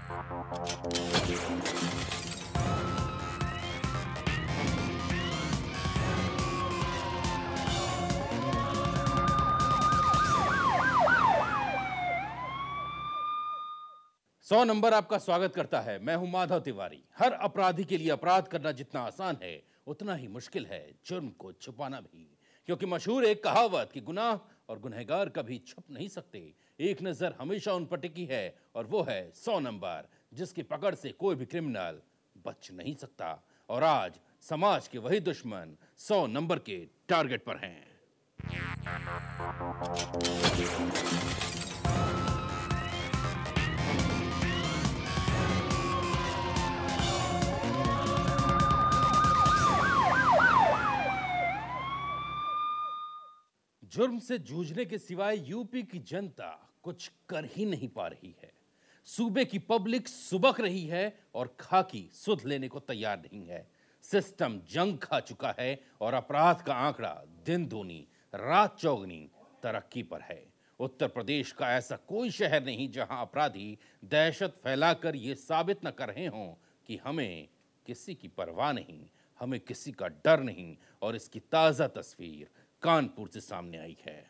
सौ नंबर आपका स्वागत करता है। मैं हूं माधव तिवारी। हर अपराधी के लिए अपराध करना जितना आसान है उतना ही मुश्किल है जुर्म को छुपाना भी, क्योंकि मशहूर एक कहावत कि गुनाह और गुनहगार कभी छुप नहीं सकते। एक नजर हमेशा उन पर टिकी है और वो है 100 नंबर, जिसकी पकड़ से कोई भी क्रिमिनल बच नहीं सकता। और आज समाज के वही दुश्मन 100 नंबर के टारगेट पर हैं। जुर्म से जूझने के सिवाय यूपी की जनता कुछ कर ही नहीं पा रही है। सूबे की पब्लिक सुबक रही है और खाकी सुध लेने को तैयार नहीं है। सिस्टम जंग खा चुका है और अपराध का आंकड़ा दिन दूनी रात चौगनी तरक्की पर है। उत्तर प्रदेश का ऐसा कोई शहर नहीं जहां अपराधी दहशत फैलाकर यह साबित न कर रहे हों कि हमें किसी की परवाह नहीं, हमें किसी का डर नहीं। और इसकी ताजा तस्वीर कानपुर से सामने आई है।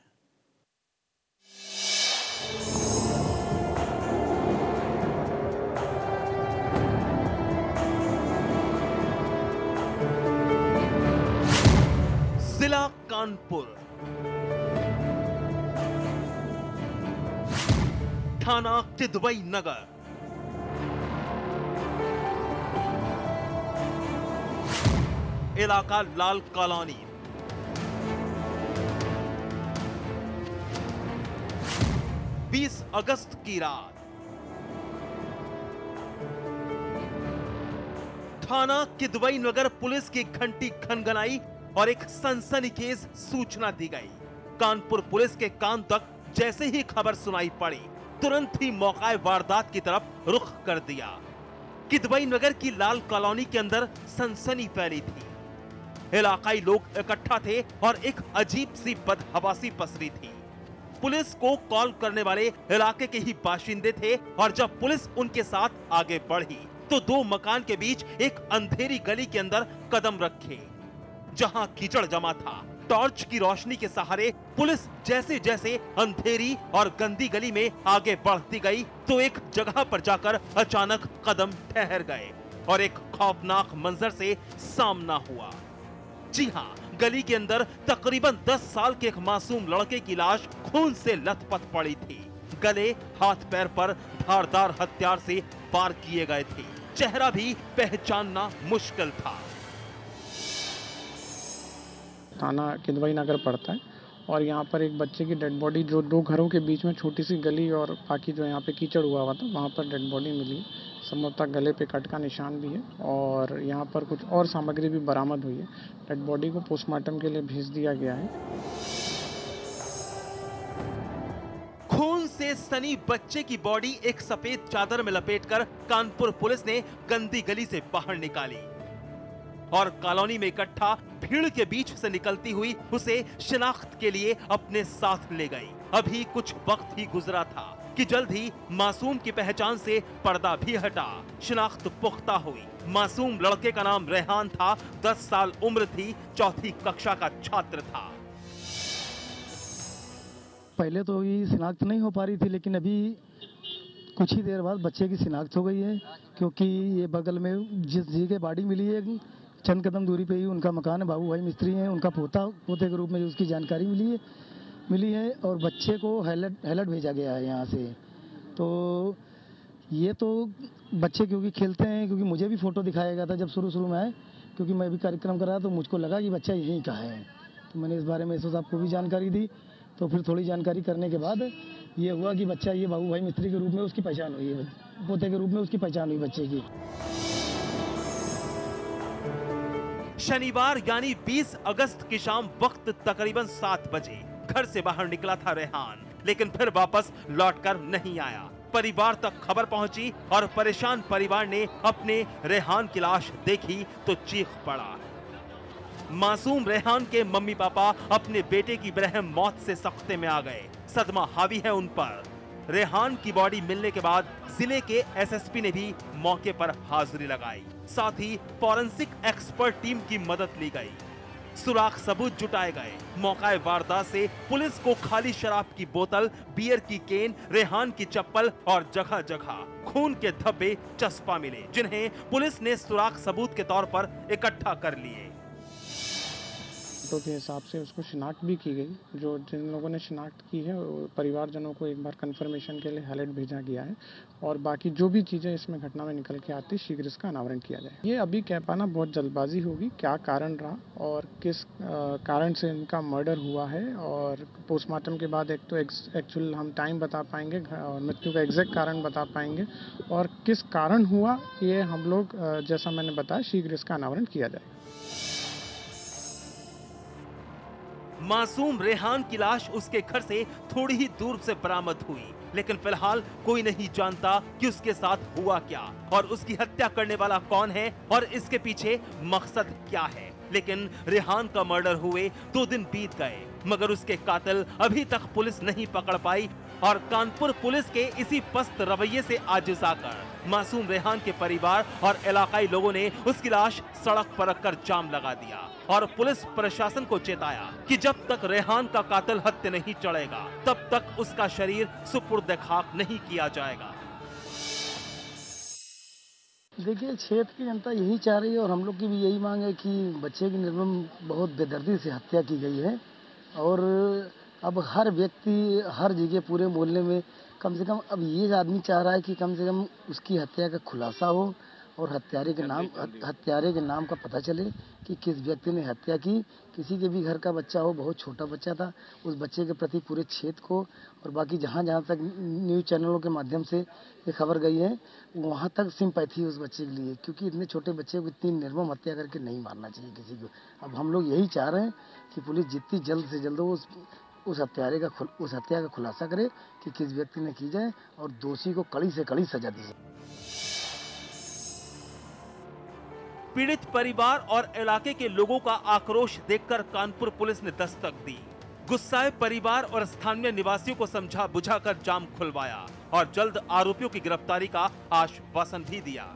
जिला कानपुर, थाना किदवई नगर, इलाका लाल कॉलोनी। 20 अगस्त की रात थाना किदवई नगर पुलिस की घंटी खनगनाई और एक सनसनीखेज सूचना दी गई। कानपुर पुलिस के कान तक जैसे ही खबर सुनाई पड़ी, तुरंत ही मौका वारदात की तरफ रुख कर दिया। किदवई नगर की लाल कॉलोनी के अंदर सनसनी फैली थी। इलाकाई लोग इकट्ठा थे और एक अजीब सी बदहवासी पसरी थी। पुलिस को कॉल करने वाले इलाके के ही बाशिंदे थे और जब पुलिस उनके साथ आगे बढ़ी तो दो मकान के बीच एक अंधेरी गली के अंदर कदम रखे, जहां कीचड़ जमा था। टॉर्च की रोशनी के सहारे पुलिस जैसे जैसे अंधेरी और गंदी गली में आगे बढ़ती गई तो एक जगह पर जाकर अचानक कदम ठहर गए और एक खौफनाक मंजर से सामना हुआ। जी हां, गली के अंदर तकरीबन 10 साल के एक मासूम लड़के की लाश खून से लथपथ पड़ी थी। गले हाथ पैर पर धारदार हथियार से वार किए गए थे। चेहरा भी पहचानना मुश्किल था। थाना किदवई नगर पड़ता है और यहाँ पर एक बच्चे की डेड बॉडी, जो दो घरों के बीच में छोटी सी गली और बाकी जो यहाँ पे कीचड़ हुआ था वहाँ पर डेड बॉडी मिली। संभवतः गले पे कट का निशान भी है और यहाँ पर कुछ और सामग्री भी बरामद हुई है। डेड बॉडी को पोस्टमार्टम के लिए भेज दिया गया है। खून से सनी बच्चे की बॉडी एक सफेद चादर में लपेटकर कानपुर पुलिस ने गंदी गली से बाहर निकाली और कॉलोनी में इकट्ठा भीड़ के बीच से निकलती हुई उसे शिनाख्त के लिए अपने साथ ले गई। अभी कुछ वक्त ही गुजरा था कि जल्द ही मासूम की पहचान से पर्दा भी हटा। शिनाख्त पुख्ता हुई। मासूम लड़के का नाम रेहान था, 10 साल उम्र थी, 4वीं कक्षा का छात्र था। पहले तो ये शिनाख्त नहीं हो पा रही थी, लेकिन अभी कुछ ही देर बाद बच्चे की शिनाख्त हो गई है, क्योंकि ये बगल में जिस जी के बॉडी मिली है चंद कदम दूरी पे ही उनका मकान है। बाबू भाई मिस्त्री हैं, उनका पोते के रूप में उसकी जानकारी मिली है और बच्चे को हैलट भेजा गया है यहाँ से। तो ये तो बच्चे क्योंकि खेलते हैं, क्योंकि मुझे भी फोटो दिखाया गया था जब शुरू में आए, क्योंकि मैं भी कार्यक्रम कर रहा तो मुझको लगा कि बच्चा यहीं का है, तो मैंने इस बारे में एसओ साहब को भी जानकारी दी। तो फिर थोड़ी जानकारी करने के बाद ये हुआ कि बच्चा ये बाबू भाई मिस्त्री के रूप में उसकी पहचान हुई है, पोते के रूप में उसकी पहचान हुई बच्चे की। शनिवार यानी 20 अगस्त की शाम वक्त तकरीबन 7 बजे घर से बाहर निकला था रेहान, लेकिन फिर वापस लौटकर नहीं आया। परिवार तक खबर पहुंची और परेशान परिवार ने अपने रेहान की लाश देखी तो चीख पड़ा। मासूम रेहान के मम्मी पापा अपने बेटे की बेरहम मौत से सख्ते में आ गए। सदमा हावी है उन पर। रेहान की बॉडी मिलने के बाद जिले के एसएसपी ने भी मौके पर हाजिरी लगाई। साथ ही फॉरेंसिक एक्सपर्ट टीम की मदद ली गई। सुराग सबूत जुटाए गए। मौकाए वारदात से पुलिस को खाली शराब की बोतल, बियर की केन, रेहान की चप्पल और जगह जगह खून के धब्बे चस्पा मिले, जिन्हें पुलिस ने सुराग सबूत के तौर पर इकट्ठा कर लिए। फोटो के हिसाब से उसको शिनाख्त भी की गई। जो जिन लोगों ने शिनाख्त की है परिवारजनों को एक बार कंफर्मेशन के लिए हैलेट भेजा गया है और बाकी जो भी चीज़ें इसमें घटना में निकल के आती शीघ्र इसका अनावरण किया जाए। ये अभी कह पाना बहुत जल्दबाजी होगी, क्या कारण रहा और किस कारण से इनका मर्डर हुआ है, और पोस्टमार्टम के बाद एक तो एक्चुअल हम टाइम बता पाएंगे और मृत्यु का एग्जैक्ट कारण बता पाएंगे, और किस कारण हुआ ये हम लोग जैसा मैंने बताया शीघ्र इसका अनावरण किया जाए। मासूम रेहान की लाश उसके घर से थोड़ी ही दूर से बरामद हुई, लेकिन फिलहाल कोई नहीं जानता कि उसके साथ हुआ क्या और उसकी हत्या करने वाला कौन है और इसके पीछे मकसद क्या है। लेकिन रेहान का मर्डर हुए 2 दिन बीत गए, मगर उसके कातिल अभी तक पुलिस नहीं पकड़ पाई और कानपुर पुलिस के इसी पस्त रवैये से आजिज आकर मासूम रेहान के परिवार और इलाकाई लोगों ने उसकी लाश सड़क पर रखकर जाम लगा दिया और पुलिस प्रशासन को चेताया कि जब तक रेहान का कातिल हत्या नहीं चढ़ेगा तब तक उसका शरीर सुपुर्द खाक नहीं किया जाएगा। देखिए, क्षेत्र की जनता यही चाह रही है और हम लोग की भी यही मांग है कि बच्चे की निर्मम बहुत बेदर्दी से हत्या की गई है और अब हर व्यक्ति हर जगह पूरे मोहल्ले में कम से कम अब ये आदमी चाह रहा है कि कम से कम उसकी हत्या का खुलासा हो और हत्यारे के नाम का पता चले कि किस व्यक्ति ने हत्या की। किसी के भी घर का बच्चा हो, बहुत छोटा बच्चा था, उस बच्चे के प्रति पूरे क्षेत्र को और बाकी जहाँ तक न्यूज़ चैनलों के माध्यम से ये खबर गई है वहाँ तक सिंपैथी उस बच्चे के लिए, क्योंकि इतने छोटे बच्चे को इतनी निर्मम हत्या करके नहीं मारना चाहिए किसी को। अब हम लोग यही चाह रहे हैं कि पुलिस जितनी जल्द से जल्द उस हत्या का खुलासा करे कि किस व्यक्ति ने की जाए और दोषी को कड़ी से कड़ी सजा दी जाए। पीड़ित परिवार और इलाके के लोगों का आक्रोश देखकर कानपुर पुलिस ने दस्तक दी। गुस्साए परिवार और स्थानीय निवासियों को समझा बुझाकर जाम खुलवाया और जल्द आरोपियों की गिरफ्तारी का आश्वासन भी दिया।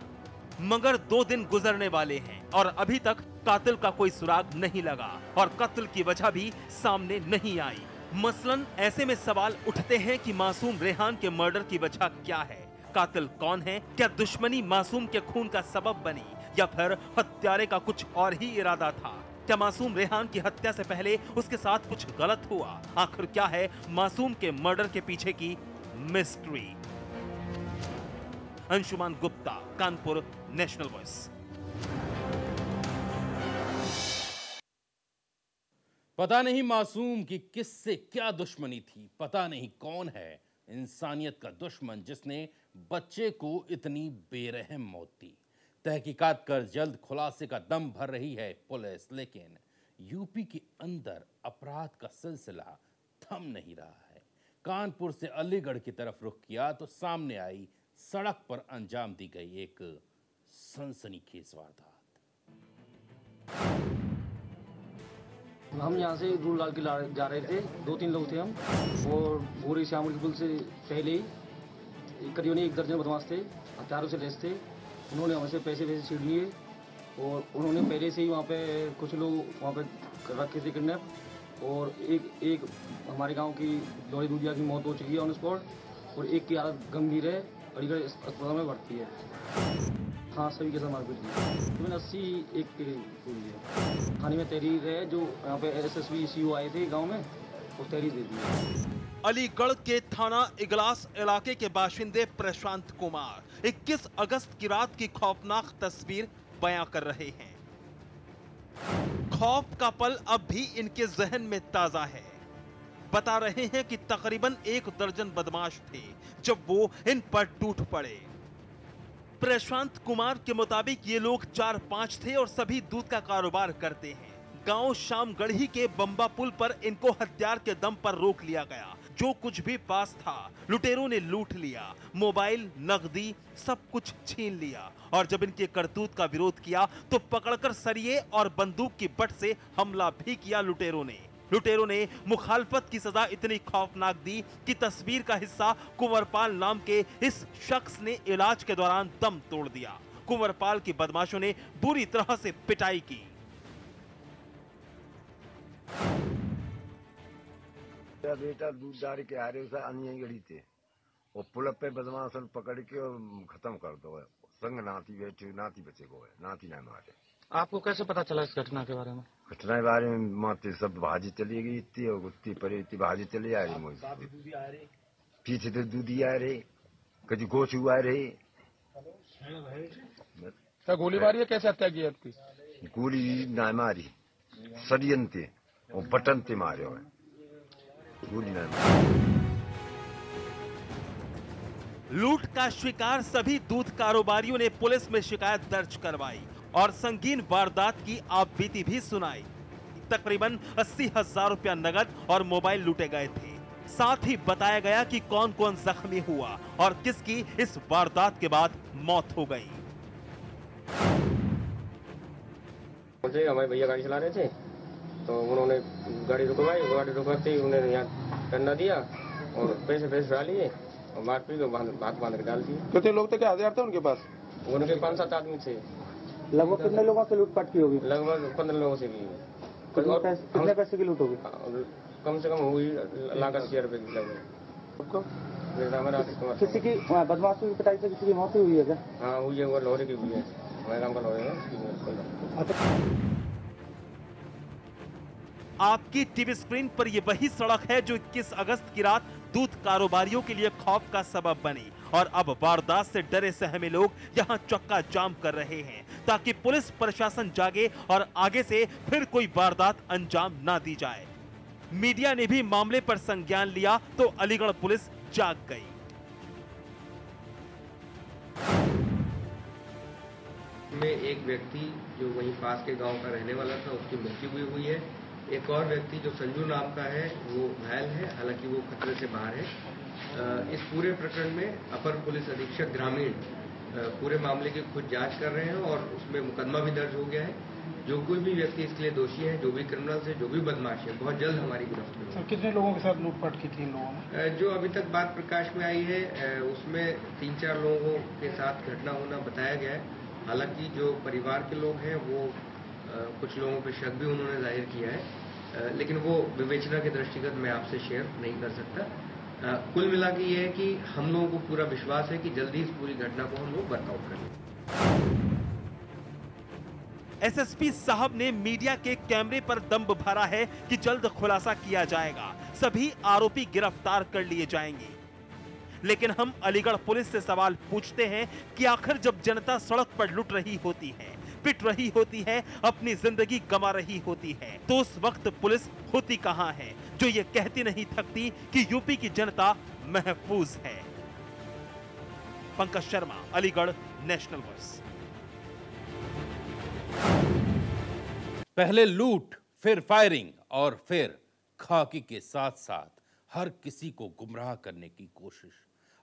मगर 2 दिन गुजरने वाले हैं और अभी तक कातिल का कोई सुराग नहीं लगा और कत्ल की वजह भी सामने नहीं आई। मसलन ऐसे में सवाल उठते हैं कि मासूम रेहान के मर्डर की वजह क्या है, कातिल कौन है, क्या दुश्मनी मासूम के खून का सबब बनी या फिर हत्यारे का कुछ और ही इरादा था। क्या मासूम रेहान की हत्या से पहले उसके साथ कुछ गलत हुआ? आखिर क्या है मासूम के मर्डर के पीछे की mystery? Anshuman Gupta, Kanpur, national voice. पता नहीं मासूम की किससे क्या दुश्मनी थी, पता नहीं कौन है इंसानियत का दुश्मन जिसने बच्चे को इतनी बेरहम मौत दी। तहकीकात कर जल्द खुलासे का दम भर रही है पुलिस, लेकिन यूपी के अंदर अपराध का सिलसिला थम नहीं रहा है। कानपुर से अलीगढ़ की तरफ रुख किया तो सामने आई सड़क पर अंजाम दी गई एक सनसनीखेज वारदात। हम यहाँ से दूरलाल के जा रहे थे, 2-3 लोग थे हम, और भोरे श्यामल पुल से पहले ही करीबन 1 दर्जन बदमाश थे, हथियारों से लैस थे। उन्होंने हमसे पैसे छीन लिए और उन्होंने पहले से ही वहाँ पे कुछ लोग वहाँ पे रखे थे किडनैप, और एक हमारे गांव की लोरी दूधिया की मौत हो चुकी है ऑन स्पॉट, और एक की हालत गंभीर है, अलीगढ़ अस्पताल में भर्ती है। हाँ, सभी के साथ मारपीट की। 80 एक हुई है। थाने में तहरीर है, जो यहाँ पे SSB CO आए थे गाँव में, वो तहरीर दे दी। अलीगढ़ के थाना इगलास इलाके के बाशिंदे प्रशांत कुमार 21 अगस्त की रात की खौफनाक तस्वीर बयां कर रहे हैं। खौफ का पल अब भी इनके जहन में ताजा है। बता रहे हैं कि तकरीबन 1 दर्जन बदमाश थे जब वो इन पर टूट पड़े। प्रशांत कुमार के मुताबिक ये लोग 4-5 थे और सभी दूध का कारोबार करते हैं। गांव शामगढ़ी के बम्बा पुल पर इनको हथियार के दम पर रोक लिया गया। जो कुछ भी पास था लुटेरों ने लूट लिया, मोबाइल, नकदी, सब कुछ छीन लिया और जब इनके करतूत का विरोध किया तो पकड़कर सरिये और बंदूक की बट से हमला भी किया लुटेरों ने। लुटेरों ने मुखालफत की सजा इतनी खौफनाक दी कि तस्वीर का हिस्सा कुंवरपाल नाम के इस शख्स ने इलाज के दौरान दम तोड़ दिया। कुंवरपाल की बदमाशों ने बुरी तरह से पिटाई की। मेरा बेटा दूध डाल के आ रहे उसे अन्य गड़ी थे और पुल पे बदमाशन पकड़ के और खत्म कर दो। संग नाती बैठे नाती बचे को है नाती ना मारे। आपको कैसे पता चला इस घटना के बारे में? घटना के बारे में माते सब भाजी चली गई इतनी और गुत्ती परे इतनी भाजी चली आ रही मुझे पीछे तो दूधी आ रहे कभी गोश हुआ रहे। क्या गोलीबारी है? कैसे हत्या की आपकी? गोली ना मारी षड्यंत्र और बटन ते मारे हुए गोली ना मारी। लूट का शिकार सभी दूध कारोबारियों ने पुलिस में शिकायत दर्ज करवाई और संगीन वारदात की आपबीती भी सुनाई। तकरीबन 80,000 रुपया नगद और मोबाइल लूटे गए थे। साथ ही बताया गया कि कौन कौन जख्मी हुआ और किसकी इस वारदात के बाद मौत हो गई। मुझे हमारे भैया गाड़ी चला रहे थे तो उन्होंने गाड़ी रुकवाई। गाड़ी रुकवाते ही उन्होंने यहाँ डंडा दिया और पैसे डाल लिए और मारपीट को हाथ बांध के डाल दिए। कितने लोग थे? क्या हथियार थे उनके पास? उनके 5-7 आदमी थे। लगभग कितने लोगों से लूटपाट की होगी? लगभग 15 लोगों से की। कितने पैसे की लूट होगी? कम से कम हुई 1,80,000 रुपए की लगभग। किसी की बदमाशी की पिटाई से किसी की मौत हुई है क्या? हाँ हुई है, वो लोहरे की हुई है। हमारे गाँव का लोहरे है। आपकी टीवी स्क्रीन पर ये वही सड़क है जो 21 अगस्त की रात दूध कारोबारियों के लिए खौफ का सबब बनी और अब वारदात से डरे सहमे लोग यहाँ चक्का जाम कर रहे हैं ताकि पुलिस प्रशासन जागे और आगे से फिर कोई वारदात अंजाम ना दी जाए। मीडिया ने भी मामले पर संज्ञान लिया तो अलीगढ़ पुलिस जाग गई। में एक व्यक्ति जो वहीं पास के गांव का रहने वाला था उसकी मृत्यु हुई है। एक और व्यक्ति जो संजू नाम का है वो घायल है, हालांकि वो खतरे से बाहर है। इस पूरे प्रकरण में अपर पुलिस अधीक्षक ग्रामीण पूरे मामले की खुद जांच कर रहे हैं और उसमें मुकदमा भी दर्ज हो गया है। जो कोई भी व्यक्ति इसके लिए दोषी है, जो भी क्रिमिनल है, जो भी बदमाश है, बहुत जल्द हमारी गिरफ्त होगी। कितने लोगों के साथ लूटपाट की थी इन लोगों ने? जो अभी तक बात प्रकाश में आई है उसमें 3-4 लोगों के साथ घटना होना बताया गया है। हालांकि जो परिवार के लोग हैं वो कुछ लोगों पर शक भी उन्होंने जाहिर किया है, लेकिन वो विवेचना के दृष्टिगत मैं आपसे शेयर नहीं कर सकता। कुल मिला के ये है कि हम लोगों को पूरा विश्वास है कि जल्दी इस पूरी घटना को हम लोग वर्कआउट करेंगे। एसएसपी साहब ने मीडिया के कैमरे पर दम भरा है कि जल्द खुलासा किया जाएगा, सभी आरोपी गिरफ्तार कर लिए जाएंगे। लेकिन हम अलीगढ़ पुलिस से सवाल पूछते हैं कि आखिर जब जनता सड़क पर लुट रही होती है, पिट रही होती है, अपनी जिंदगी गंवा रही होती है, तो उस वक्त पुलिस होती कहां है जो ये कहती नहीं थकती कि यूपी की जनता महफूज है। Pankaj Sharma, Aligarh, national voice. पहले लूट, फिर फायरिंग और फिर खाकी के साथ साथ हर किसी को गुमराह करने की कोशिश।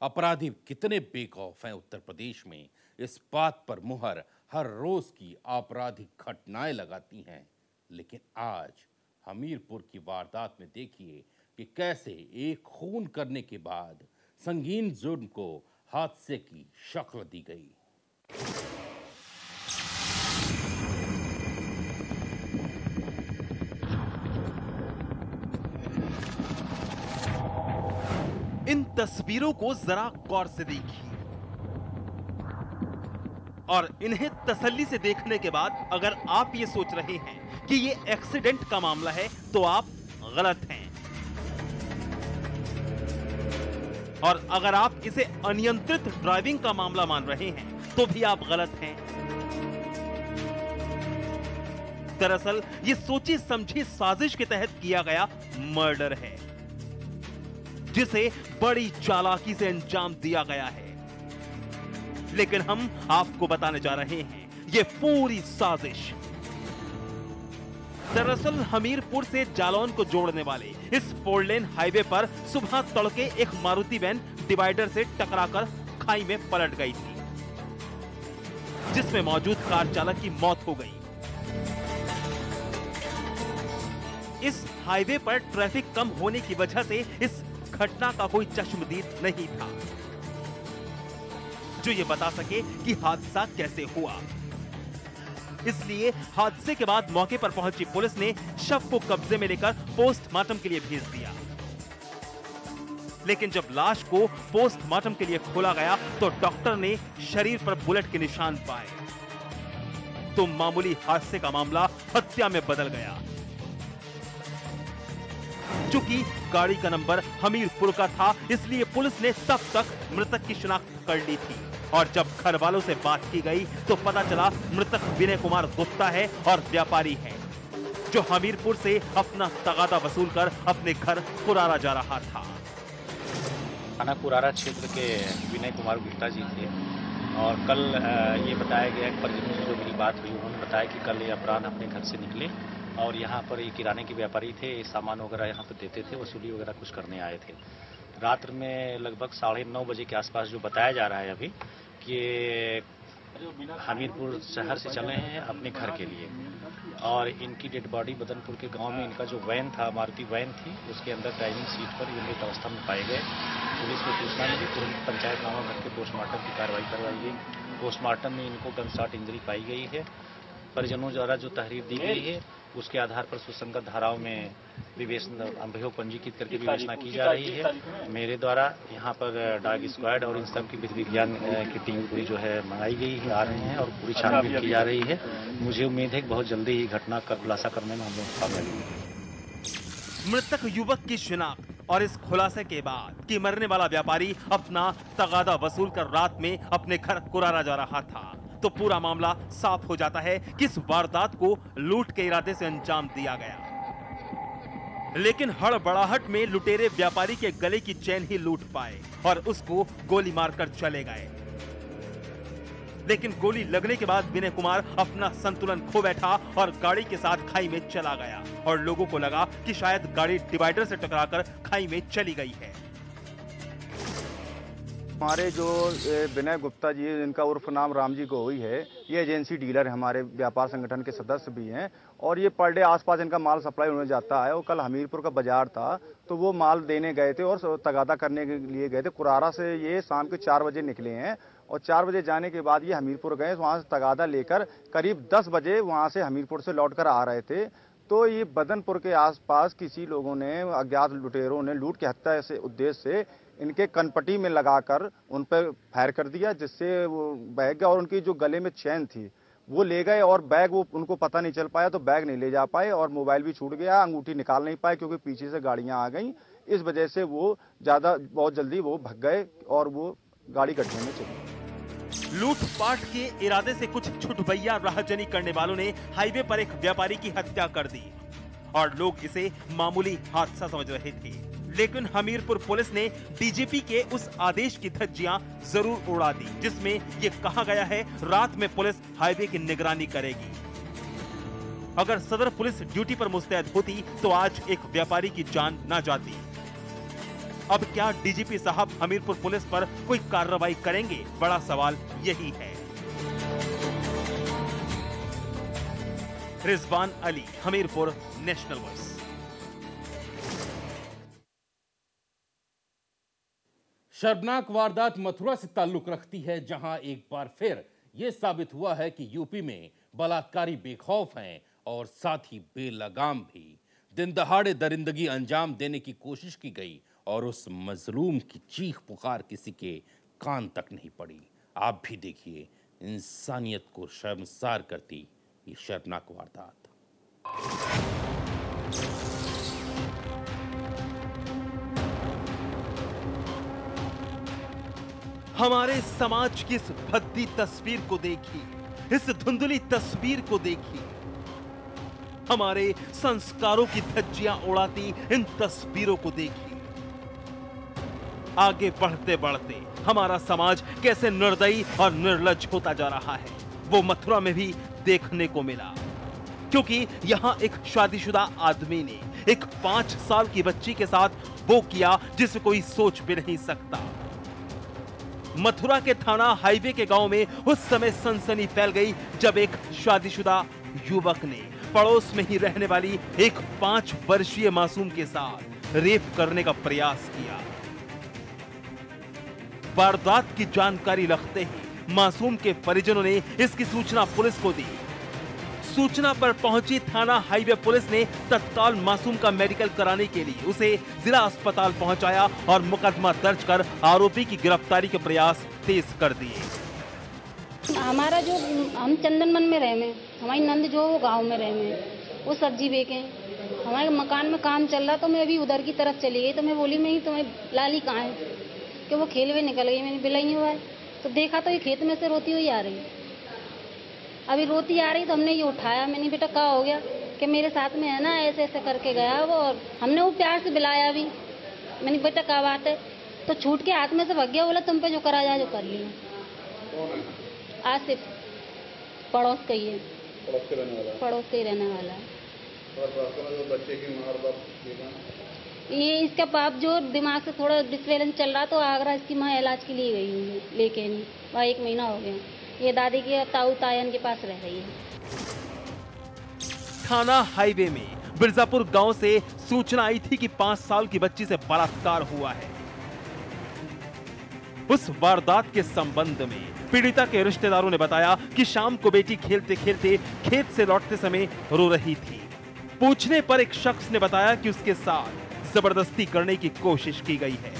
अपराधी कितने बेखौफ हैं उत्तर प्रदेश में, इस बात पर मुहर हर रोज की आपराधिक घटनाएं लगाती हैं। लेकिन आज हमीरपुर की वारदात में देखिए कि कैसे एक खून करने के बाद संगीन जुर्म को हादसे की शक्ल दी गई। इन तस्वीरों को जरा गौर से देखिए और इन्हें तसल्ली से देखने के बाद अगर आप ये सोच रहे हैं कि ये एक्सीडेंट का मामला है तो आप गलत हैं। और अगर आप इसे अनियंत्रित ड्राइविंग का मामला मान रहे हैं तो भी आप गलत हैं। दरअसल ये सोची समझी साजिश के तहत किया गया मर्डर है जिसे बड़ी चालाकी से अंजाम दिया गया है। लेकिन हम आपको बताने जा रहे हैं ये पूरी साजिश। दरअसल हमीरपुर से जालौन को जोड़ने वाले इस 4 लेन हाईवे पर सुबह तड़के एक मारुति वैन डिवाइडर से टकराकर खाई में पलट गई थी, जिसमें मौजूद कार चालक की मौत हो गई। इस हाईवे पर ट्रैफिक कम होने की वजह से इस घटना का कोई चश्मदीद नहीं था जो ये बता सके कि हादसा कैसे हुआ। इसलिए हादसे के बाद मौके पर पहुंची पुलिस ने शव को कब्जे में लेकर पोस्टमार्टम के लिए भेज दिया। लेकिन जब लाश को पोस्टमार्टम के लिए खोला गया तो डॉक्टर ने शरीर पर बुलेट के निशान पाए। तो मामूली हादसे का मामला हत्या में बदल गया। चूंकि गाड़ी का नंबर हमीरपुर का था, इसलिए पुलिस ने तब तक मृतक की शिनाख्त कर ली थी। और जब घर वालों से बात की गई तो पता चला मृतक विनय कुमार गुप्ता है और व्यापारी है जो हमीरपुर से अपना तगादा वसूल कर अपने घर कुरारा जा रहा था। थाना कुरारा क्षेत्र के विनय कुमार गुप्ता जी थे और कल ये बताया गया कि परिजनों से जो मेरी बात हुई उन्होंने बताया कि कल ये अपराध अपने घर से निकले और यहाँ पर ये किराने के व्यापारी थे, सामान वगैरह यहाँ पर देते थे, वसूली वगैरह कुछ करने आए थे। रात में लगभग 9:30 बजे के आसपास जो बताया जा रहा है अभी कि हमीरपुर शहर से चले हैं अपने घर के लिए और इनकी डेड बॉडी बदनपुर के गांव में इनका जो वैन था, मारुति वैन थी, उसके अंदर ड्राइविंग सीट पर मृत अवस्था में पाए गए। पुलिस को सूचना मिली, तुरंत पंचायत नामा करके पोस्टमार्टम की कार्रवाई करवाई गई। पोस्टमार्टम में इनको गनशॉट इंजरी पाई गई है। परिजनों द्वारा जो तहरीर दी गई है उसके आधार पर सुसंगत धाराओं में अभियोग पंजीकृत करके विवेचना की जा रही है। मेरे द्वारा यहाँ पर डॉग स्क्वाड और इन सब की विधि विज्ञान की टीम पूरी जो है मंगाई गई है, आ रहे हैं और पूरी छानबीन की जा रही है। मुझे उम्मीद है कि बहुत जल्दी ही घटना का खुलासा करने में हम लोग कामयाब होंगे। मृतक युवक की शिनाख्त और इस खुलासे के बाद कि मरने वाला व्यापारी अपना तगादा वसूल कर रात में अपने घर कुरारा जा रहा था तो पूरा मामला साफ हो जाता है कि इस वारदात को लूट के इरादे से अंजाम दिया गया। लेकिन हड़बड़ाहट में लुटेरे व्यापारी के गले की चेन ही लूट पाए और उसको गोली मारकर चले गए। लेकिन गोली लगने के बाद विनय कुमार अपना संतुलन खो बैठा और गाड़ी के साथ खाई में चला गया और लोगों को लगा कि शायद गाड़ी डिवाइडर से टकराकर खाई में चली गई है। हमारे जो विनय गुप्ता जी, इनका उर्फ नाम रामजी गोई है, ये एजेंसी डीलर है, हमारे व्यापार संगठन के सदस्य भी हैं और ये पर डे आसपास इनका माल सप्लाई होने जाता है। और कल हमीरपुर का बाजार था तो वो माल देने गए थे और तगादा करने के लिए गए थे। कुरारा से ये शाम के 4 बजे निकले हैं और 4 बजे जाने के बाद ये हमीरपुर गए, वहाँ से तगादा लेकर करीब 10 बजे वहाँ से हमीरपुर से लौट कर आ रहे थे। तो ये बदनपुर के आसपास किसी लोगों ने, अज्ञात लुटेरों ने लूट की हत्या से उद्देश्य से इनके कनपट्टी में लगाकर उन पर फायर कर दिया, जिससे वो बैग और उनकी जो गले में चेन थी वो ले गए और बैग वो उनको पता नहीं चल पाया तो बैग नहीं ले जा पाए और मोबाइल भी छूट गया, अंगूठी निकाल नहीं पाए क्योंकि पीछे से गाड़ियां आ गई। इस वजह से वो बहुत जल्दी वो भग गए और वो गाड़ी गड्ढे में चली। लूटपाट के इरादे से कुछ छुटभैया राहजनी करने वालों ने हाईवे पर एक व्यापारी की हत्या कर दी और लोग इसे मामूली हादसा समझ रहे थे। लेकिन हमीरपुर पुलिस ने डीजीपी के उस आदेश की धज्जियां जरूर उड़ा दी जिसमें यह कहा गया है रात में पुलिस हाईवे की निगरानी करेगी। अगर सदर पुलिस ड्यूटी पर मुस्तैद होती तो आज एक व्यापारी की जान न जाती। अब क्या डीजीपी साहब हमीरपुर पुलिस पर कोई कार्रवाई करेंगे? बड़ा सवाल यही है। Rizwan Ali, Hamirpur, national voice. शर्मनाक वारदात मथुरा से ताल्लुक रखती है, जहां एक बार फिर यह साबित हुआ है कि यूपी में बलात्कारी बेखौफ हैं और साथ ही बेलगाम भी। दिन दहाड़े दरिंदगी अंजाम देने की कोशिश की गई और उस मजलूम की चीख पुकार किसी के कान तक नहीं पड़ी। आप भी देखिए, इंसानियत को शर्मसार करती ये शर्मनाक वारदात। हमारे समाज की इस भद्दी तस्वीर को देखिए, इस धुंधली तस्वीर को देखिए। हमारे संस्कारों की धज्जियां उड़ाती इन तस्वीरों को देखिए। आगे बढ़ते बढ़ते हमारा समाज कैसे निर्दयी और निर्लज्ज होता जा रहा है, वो मथुरा में भी देखने को मिला। क्योंकि यहां एक शादीशुदा आदमी ने एक 5 साल की बच्ची के साथ वो किया जिसे कोई सोच भी नहीं सकता। मथुरा के थाना हाईवे के गांव में उस समय सनसनी फैल गई जब एक शादीशुदा युवक ने पड़ोस में ही रहने वाली एक 5 वर्षीय मासूम के साथ रेप करने का प्रयास किया। वारदात की जानकारी लगते ही मासूम के परिजनों ने इसकी सूचना पुलिस को दी। सूचना पर पहुंची थाना हाईवे पुलिस ने तत्काल मासूम का मेडिकल कराने के लिए उसे जिला अस्पताल पहुंचाया और मुकदमा दर्ज कर आरोपी की गिरफ्तारी के प्रयास तेज कर दिए। हमारा जो हम चंदनवन में रहे में, हमारी नंद जो वो गांव में रहे में, वो सब्जी बेचे। हमारे मकान में काम चल रहा तो मैं अभी उधर की तरफ चली गई तो मैं बोली मैं तुम्हें लाली कहाँ है कि वो खेल में निकल गई। मैंने बिलाई हुआ है तो देखा तो ये खेत में से रोती हुई आ रही। अभी रोती आ रही तो हमने ये उठाया। मैंने बेटा क्या हो गया कि मेरे साथ में है ना ऐसे ऐसे करके गया वो, और हमने वो प्यार से बुलाया भी। मैंने बेटा क्या बात है तो छूट के हाथ में से भाग गया। बोला तुम पे जो करा जाए जो कर लिया। आसिफ पड़ोस का ही है, पड़ोस का ही रहने वाला है। बच्चे की मार बाप ये इसका बाप जो दिमाग से थोड़ा डिस्बैलेंस चल रहा तो आगरा इसकी माँ इलाज के लिए गई हुई है लेके नहीं, वहाँ 1 महीना हो गया। ये दादी की ताऊ तायन के पास रह रही है। थाना हाईवे में बिरजापुर गांव से सूचना आई थी कि 5 साल की बच्ची से बलात्कार हुआ है। उस वारदात के संबंध में पीड़िता के रिश्तेदारों ने बताया कि शाम को बेटी खेलते खेलते खेत से लौटते समय रो रही थी। पूछने पर एक शख्स ने बताया कि उसके साथ जबरदस्ती करने की कोशिश की गई है।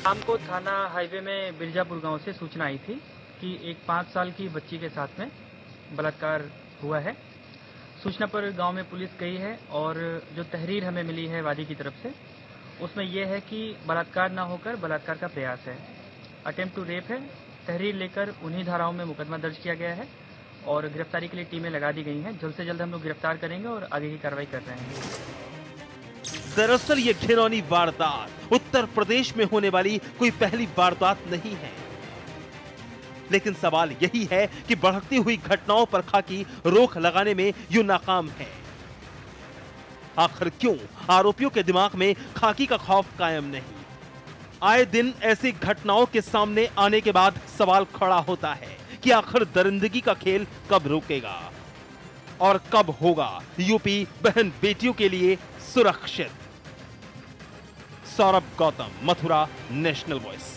शाम को थाना हाईवे में बिरजापुर गांव से सूचना आई थी कि एक 5 साल की बच्ची के साथ में बलात्कार हुआ है। सूचना पर गांव में पुलिस गई है और जो तहरीर हमें मिली है वादी की तरफ से उसमें यह है कि बलात्कार ना होकर बलात्कार का प्रयास है, अटेम्प्ट टू रेप है। तहरीर लेकर उन्हीं धाराओं में मुकदमा दर्ज किया गया है और गिरफ्तारी के लिए टीमें लगा दी गई हैं। जल्द से जल्द हम लोग गिरफ्तार करेंगे और आगे की कार्रवाई कर रहे हैं। दरअसल ये घिनौनी वारदात उत्तर प्रदेश में होने वाली कोई पहली वारदात नहीं है, लेकिन सवाल यही है कि बढ़ती हुई घटनाओं पर खाकी रोक लगाने में यूं नाकाम है। आखिर क्यों आरोपियों के दिमाग में खाकी का खौफ कायम नहीं? आए दिन ऐसी घटनाओं के सामने आने के बाद सवाल खड़ा होता है कि आखिर दरिंदगी का खेल कब रुकेगा और कब होगा यूपी बहन बेटियों के लिए सुरक्षित। Saurabh Gautam, Mathura, national voice.